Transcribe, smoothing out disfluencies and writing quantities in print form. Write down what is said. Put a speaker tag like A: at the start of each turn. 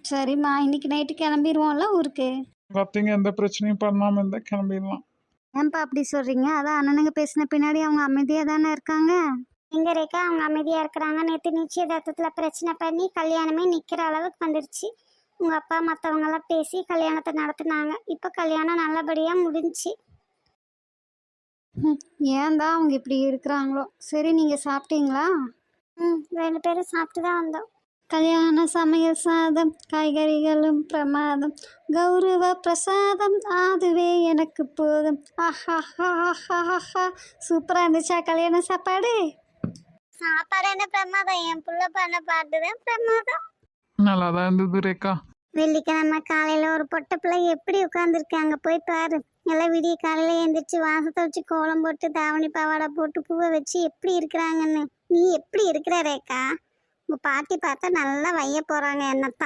A: சரிம்மா, இன்னைக்கு நைட்டு கிளம்பிடுவோம்ல ஊருக்கு.
B: உங்க அத்தைங்க எந்த பிரச்சனையும் பண்ணாம இருந்தா கிளம்பிடலாம்.
A: ஏன்பா அப்படி சொல்றீங்க? அதான் அண்ணனுங்க பேசின பின்னாடி அவங்க அமைதியா தானே இருக்காங்க. எங்க ரேக்கா அவங்க அமைதியா இருக்கிறாங்க? நேற்று நிச்சயதார்த்தத்துல பிரச்சனை பண்ணி கல்யாணமே நிக்கிற அளவுக்கு வந்துருச்சு. உங்க அப்பா மற்றவங்க எல்லாம் பேசி கல்யாணத்தை நடத்தினாங்க. இப்ப கல்யாணம் நல்லபடியா முடிஞ்சுச்சு. ஏன் தான் அவங்க இப்படி இருக்கிறாங்களோ. சரி, நீங்க சாப்பிட்டீங்களா? 2 பேரும் சாப்பிட்டு தான் வந்தோம். கல்யாண சமையல் சாதம், காய்கறிகளும் பிரமாதம், கௌரவ பிரசாதம், அதுவே எனக்கு போதும். ஆஹா, சூப்பரா இருந்துச்சா கல்யாண சாப்பாடு? சாப்பாடு என்ன பிரமாதம், என் புள்ள பண்ண பாட்டுதான் பிரமாதம்.
B: நல்லாதான் இருந்தது ரேக்கா.
A: வெள்ளிக்கிழமை காலையில ஒரு பொட்டை பிள்ளை எப்படி உட்காந்துருக்காங்க போய் பாரு. எல்லாம் விடிய காலையில எழுந்திரிச்சு வாசத்தை வச்சு கோலம் போட்டு தாவணி பாவாடை போட்டு பூவை வச்சு எப்படி இருக்கிறாங்கன்னு. நீ எப்படி இருக்கிற ரேக்கா? உங்க பாட்டி பார்த்தா நல்லா வைய போறாங்க என்னத்தான்.